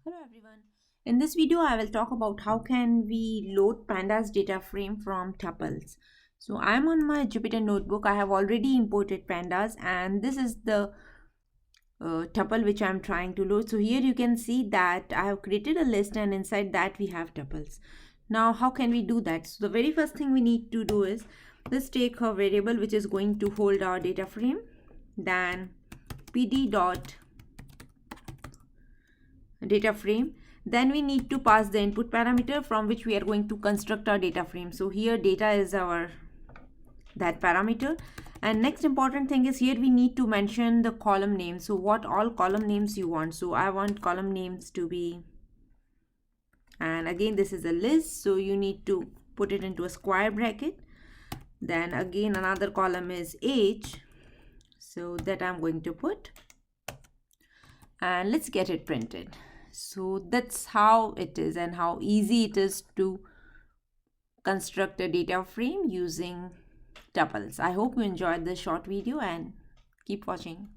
Hello everyone. In this video, I will talk about how can we load Pandas data frame from tuples. So I'm on my Jupyter notebook. I have already imported Pandas and this is the tuple which I'm trying to load. So here you can see that I have created a list and inside that we have tuples. Now how can we do that? So the very first thing we need to do is let's take a variable which is going to hold our data frame. Then pd dot data frame, then we need to pass the input parameter from which we are going to construct our data frame. So here data is our that parameter, and next important thing is here we need to mention the column name. So what all column names you want. So I want column names to be, and again this is a list, so you need to put it into a square bracket. Then again another column is age, so that I'm going to put, and let's get it printed. So that's how it is and how easy it is to construct a data frame using tuples. I hope you enjoyed this short video and keep watching.